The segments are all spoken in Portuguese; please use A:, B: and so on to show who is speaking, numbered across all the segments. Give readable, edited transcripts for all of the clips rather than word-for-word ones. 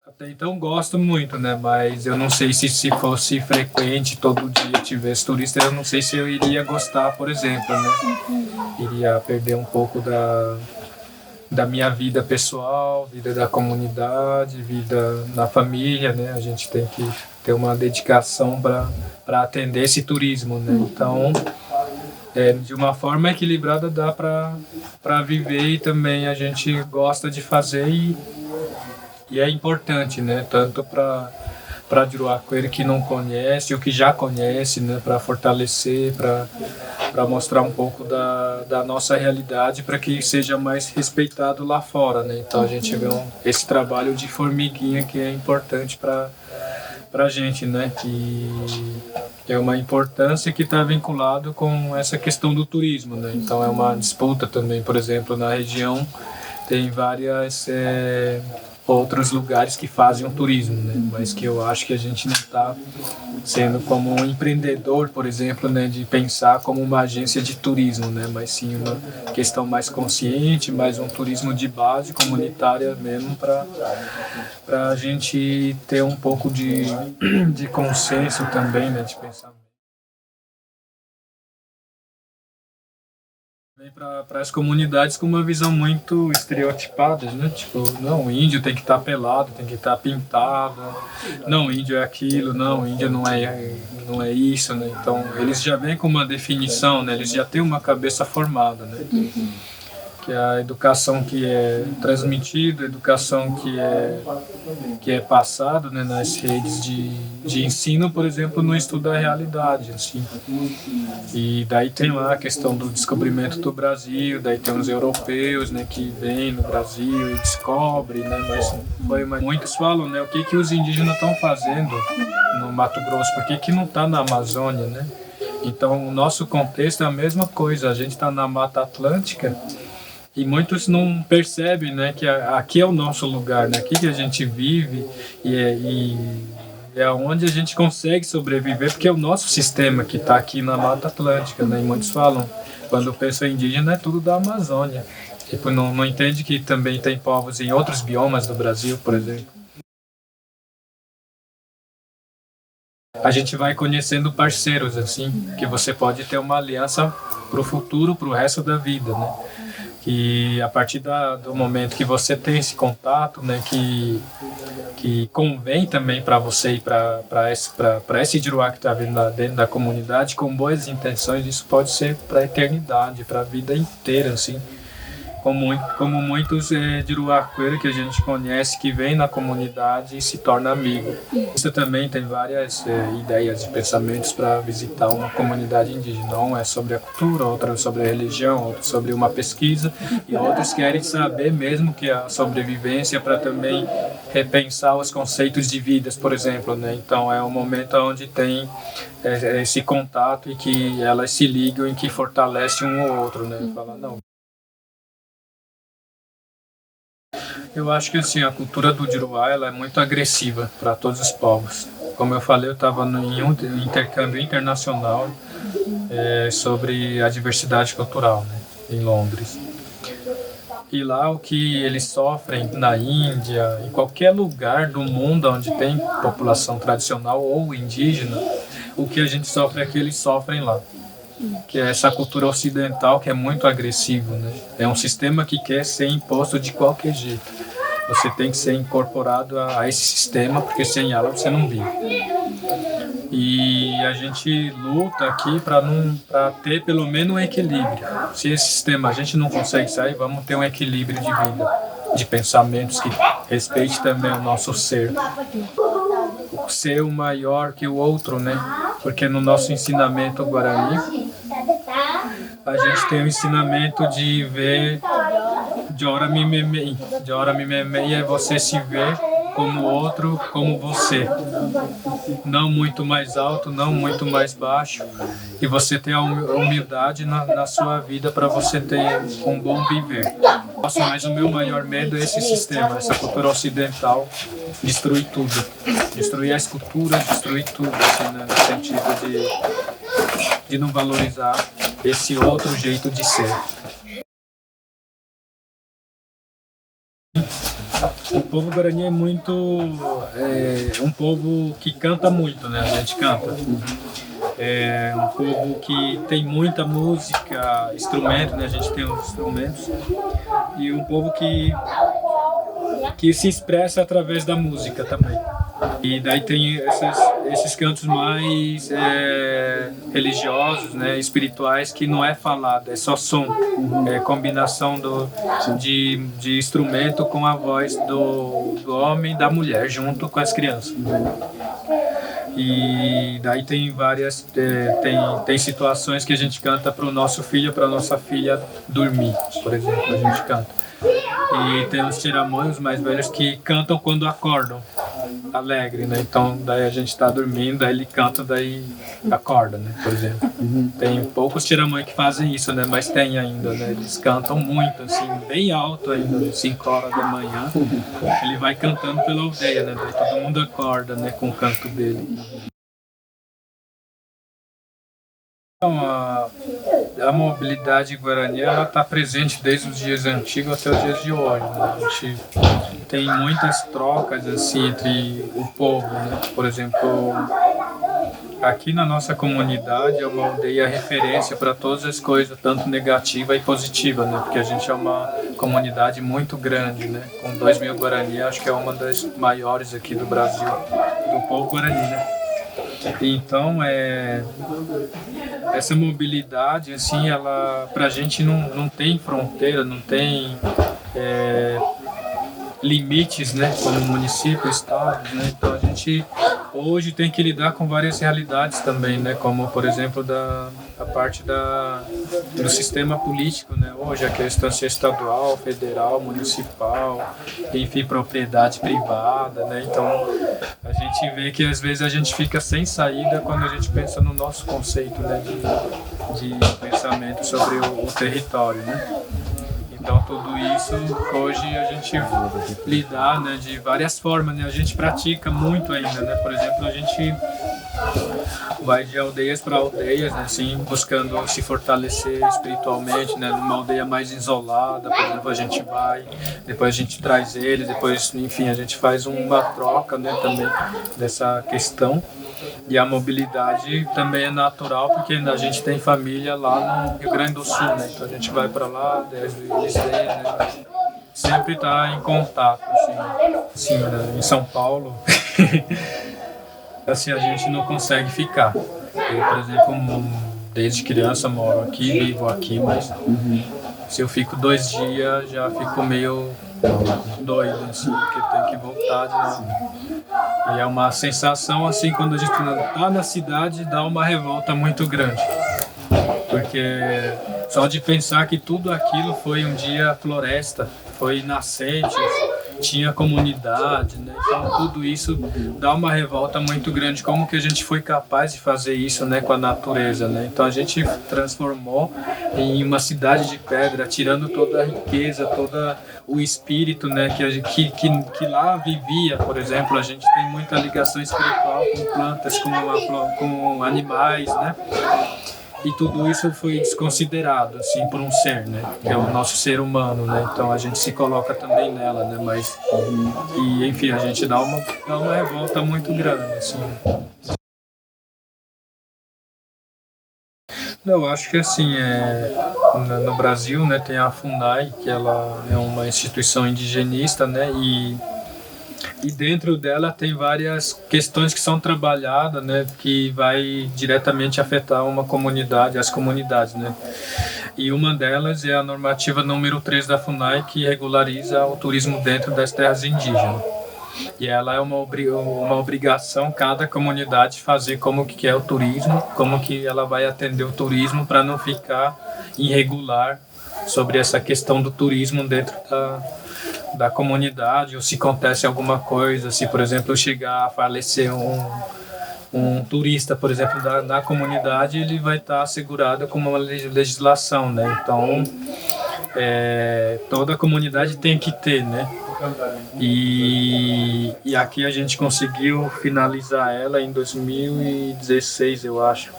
A: Até então gosto muito, né? Mas eu não sei se fosse frequente todo dia tivesse turista, eu não sei se eu iria gostar, por exemplo, né? Iria perder um pouco da minha vida pessoal, vida da comunidade, vida na família, né? A gente tem que ter uma dedicação para atender esse turismo, né? Então, de uma forma equilibrada dá para viver e também a gente gosta de fazer e é importante, né? Tanto para Juruáquere que não conhece, o que já conhece, né? Para fortalecer, para mostrar um pouco da nossa realidade para que seja mais respeitado lá fora, né? Então a gente vê esse trabalho de formiguinha que é importante para a gente, né? Que é uma importância que está vinculado com essa questão do turismo, né? Então é uma disputa também, por exemplo, na região tem várias outros lugares que fazem o turismo, né? Mas que eu acho que a gente não está sendo como um empreendedor, por exemplo, né, de pensar como uma agência de turismo, né, mas sim uma questão mais consciente, mais um turismo de base comunitária mesmo para a gente ter um pouco de consenso também, né, de pensamento. Vem para as comunidades com uma visão muito estereotipada, né? Tipo, não, o índio tem que estar pelado, tem que estar pintado, não, o índio é aquilo, não, o índio não é isso, né? Então, eles já vêm com uma definição, né? Eles já têm uma cabeça formada, né? Que é a educação que é transmitida, a educação que é passada, né, nas redes de ensino, por exemplo, não estuda a realidade, assim. E daí tem lá a questão do descobrimento do Brasil, daí tem os europeus, né, que vêm no Brasil e descobrem, né, mas muitos falam, né, o que os indígenas estão fazendo no Mato Grosso, por que não está na Amazônia, né? Então, o nosso contexto é a mesma coisa, a gente está na Mata Atlântica, e muitos não percebem, né, que aqui é o nosso lugar, né, aqui que a gente vive e é onde a gente consegue sobreviver, porque é o nosso sistema que está aqui na Mata Atlântica, né, e muitos falam, quando pensa em indígena é tudo da Amazônia. Tipo, não entende que também tem povos em outros biomas do Brasil, por exemplo. A gente vai conhecendo parceiros, assim, que você pode ter uma aliança para o futuro, para o resto da vida, né? Que a partir do momento que você tem esse contato, né, que convém também para você e para esse Juruá que está vindo dentro da comunidade, com boas intenções, isso pode ser para a eternidade, para a vida inteira, assim. Como muitos Juruáquere que a gente conhece que vem na comunidade e se torna amigo. Isso também tem várias ideias e pensamentos para visitar uma comunidade indígena. Um é sobre a cultura, outro é sobre a religião, outro sobre uma pesquisa e outros querem saber mesmo que a sobrevivência para também repensar os conceitos de vidas, por exemplo, né? Então é um momento onde tem esse contato e que elas se ligam e que fortalece um ou outro, né? Fala, não. Eu acho que assim, a cultura do Juruá ela é muito agressiva para todos os povos. Como eu falei, eu estava em um intercâmbio internacional sobre a diversidade cultural, né, em Londres. E lá o que eles sofrem na Índia, em qualquer lugar do mundo onde tem população tradicional ou indígena, o que a gente sofre é que eles sofrem lá. Que é essa cultura ocidental que é muito agressiva, né? É um sistema que quer ser imposto de qualquer jeito. Você tem que ser incorporado a esse sistema, porque sem ela você não vive. E a gente luta aqui para ter pelo menos um equilíbrio. Se esse sistema a gente não consegue sair, vamos ter um equilíbrio de vida, de pensamentos que respeite também o nosso ser. O ser o maior que o outro, né? Porque no nosso ensinamento guarani, a gente tem o ensinamento de ver Jora Mimemei. Jora Mimemei é você se ver como outro, como você. Não muito mais alto, não muito mais baixo. E você ter a humildade na sua vida para você ter um bom viver. Nossa, mas o meu maior medo é esse sistema, essa cultura ocidental, destruir tudo. Destruir as culturas, destruir tudo, assim, né, no sentido de não valorizar esse outro jeito de ser. O povo Guarani é um povo que canta muito, né? A gente canta. É um povo que tem muita música, instrumento, né? A gente tem os instrumentos. E um povo que se expressa através da música também. E daí tem esses cantos mais religiosos, né, espirituais, que não é falado, é só som. É combinação de instrumento com a voz do homem e da mulher, junto com as crianças. E daí tem várias, tem situações que a gente canta para o nosso filho, para a nossa filha dormir, por exemplo, a gente canta. E tem os tiramões mais velhos que cantam quando acordam, alegre, né? Então daí a gente está dormindo, daí ele canta, daí acorda, né? Por exemplo. Tem poucos tiramões que fazem isso, né? Mas tem ainda, né? Eles cantam muito, assim, bem alto ainda, 5 horas da manhã. Ele vai cantando pela aldeia, né? Daí todo mundo acorda, né? Com o canto dele. Então, a mobilidade guarani está presente desde os dias antigos até os dias de hoje. Né? A gente tem muitas trocas assim, entre o povo. Né? Por exemplo, aqui na nossa comunidade é uma aldeia referência para todas as coisas, tanto negativa e positiva, né? Porque a gente é uma comunidade muito grande, né? Com 2.000 Guarani, acho que é uma das maiores aqui do Brasil, do povo Guarani. Né? Então, essa mobilidade, assim, ela, pra gente não tem fronteira, não tem limites, né, como município, estado, né, então a gente hoje tem que lidar com várias realidades também, né, como, por exemplo, a parte do sistema político, né, hoje a questão estadual, federal, municipal, enfim, propriedade privada, né, então a gente vê que às vezes a gente fica sem saída quando a gente pensa no nosso conceito, né, de pensamento sobre o território, né. Então tudo isso hoje a gente lidar, né, de várias formas, né? A gente pratica muito ainda, né? Por exemplo, a gente vai de aldeias para aldeias, né, assim, buscando se fortalecer espiritualmente, né? Numa aldeia mais isolada, por exemplo, a gente vai, depois a gente traz eles, depois, enfim, a gente faz uma troca, né, também dessa questão. E a mobilidade também é natural, porque a gente tem família lá no Rio Grande do Sul, né? Então a gente vai para lá, eles vêm, né? Sempre está em contato, assim, né? Em São Paulo, assim, a gente não consegue ficar. Eu, por exemplo, desde criança moro aqui, vivo aqui, mas se eu fico 2 dias já fico meio doido, assim, porque tem que voltar de novo. E é uma sensação assim, quando a gente está na cidade, dá uma revolta muito grande. Porque só de pensar que tudo aquilo foi um dia floresta, foi nascente, tinha comunidade, né? Então tudo isso dá uma revolta muito grande. Como que a gente foi capaz de fazer isso, né, com a natureza, né? Então a gente transformou em uma cidade de pedra, tirando toda a riqueza, todo o espírito, né, que lá vivia. Por exemplo, a gente tem muita ligação espiritual com plantas, com animais, né? E tudo isso foi desconsiderado, assim, por um ser, né? Que é o nosso ser humano, né? Então a gente se coloca também nela, né? Mas, e enfim, a gente dá uma revolta muito grande, assim. Não, eu acho que assim, no Brasil, né, tem a FUNAI, que ela é uma instituição indigenista, né? E dentro dela tem várias questões que são trabalhadas, né, que vai diretamente afetar uma comunidade, as comunidades, né. E uma delas é a normativa número 3 da FUNAI, que regulariza o turismo dentro das terras indígenas. E ela é uma obrigação cada comunidade fazer como que é o turismo, como que ela vai atender o turismo para não ficar irregular sobre essa questão do turismo dentro da comunidade, ou se acontece alguma coisa, se por exemplo chegar a falecer um turista, por exemplo, da comunidade, ele vai estar assegurado com uma legislação, né? Então, toda a comunidade tem que ter, né? E aqui a gente conseguiu finalizar ela em 2016, eu acho,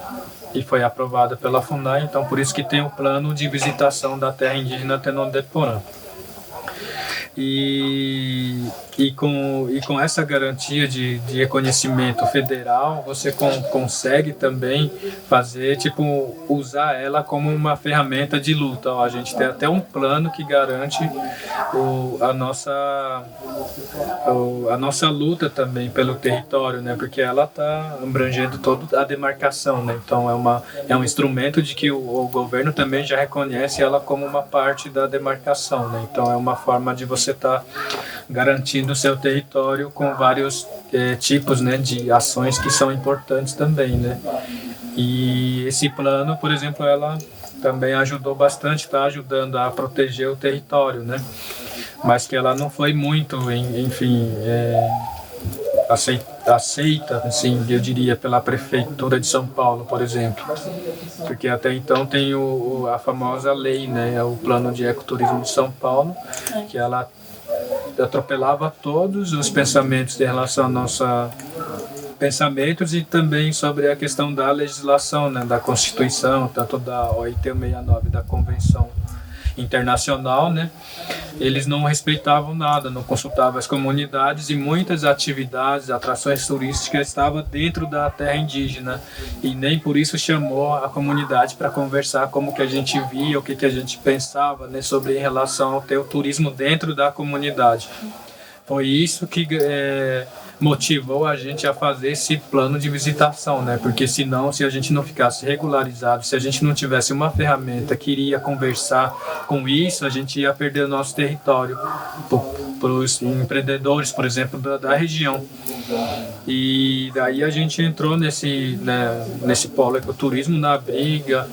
A: e foi aprovada pela FUNAI, então por isso que tem o plano de visitação da terra indígena Tenondeporã. E com essa garantia de reconhecimento federal, você consegue também fazer, tipo, usar ela como uma ferramenta de luta. Ó, a gente tem até um plano que garante a nossa luta também pelo território, né? Porque ela está abrangendo toda a demarcação, né? Então é um instrumento de que o governo também já reconhece ela como uma parte da demarcação, né? Então é uma forma de você estar garantindo o seu território com vários tipos, né, de ações que são importantes também, né? E esse plano, por exemplo, ela também ajudou bastante, está ajudando a proteger o território, né? Mas que ela não foi muito, enfim, aceita, assim, eu diria, pela prefeitura de São Paulo, por exemplo, porque até então tem a famosa lei, né, o plano de ecoturismo de São Paulo, que ela atropelava todos os pensamentos em relação à nossa pensamentos e também sobre a questão da legislação, né, da Constituição, tanto da OIT 69, da Convenção Internacional, né? Eles não respeitavam nada, não consultavam as comunidades e muitas atividades, atrações turísticas estavam dentro da terra indígena e nem por isso chamou a comunidade para conversar como que a gente via, o que a gente pensava, né, sobre em relação ao ter o turismo dentro da comunidade. Foi isso que motivou a gente a fazer esse plano de visitação, né? Porque senão, se a gente não ficasse regularizado, se a gente não tivesse uma ferramenta que iria conversar com isso, a gente ia perder o nosso território para os empreendedores, por exemplo, da região. E daí a gente entrou nesse polo ecoturismo na briga,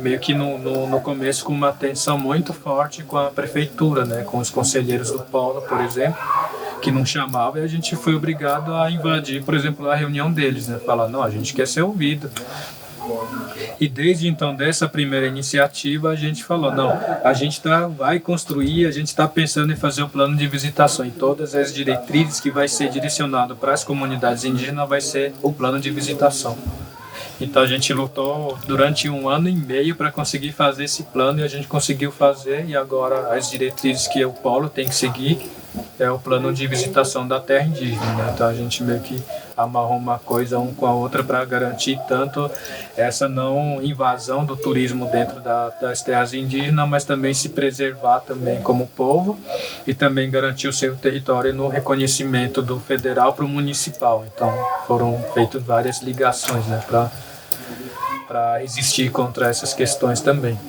A: meio que no começo com uma tensão muito forte com a prefeitura, né? Com os conselheiros do polo, por exemplo, que não chamava, e a gente foi obrigado a invadir, por exemplo, a reunião deles, né? Falar, não, a gente quer ser ouvido. E desde então, dessa primeira iniciativa, a gente falou, não, a gente vai construir, a gente está pensando em fazer o plano de visitação e todas as diretrizes que vai ser direcionado para as comunidades indígenas vai ser o plano de visitação. Então a gente lutou durante 1 ano e meio para conseguir fazer esse plano e a gente conseguiu fazer, e agora as diretrizes que o polo tem que seguir é o plano de visitação da terra indígena, né? Então a gente meio que amarrou uma coisa um com a outra para garantir tanto essa não invasão do turismo dentro das terras indígenas, mas também se preservar também como povo e também garantir o seu território no reconhecimento do federal para o municipal. Então foram feitas várias ligações, né, para resistir contra essas questões também.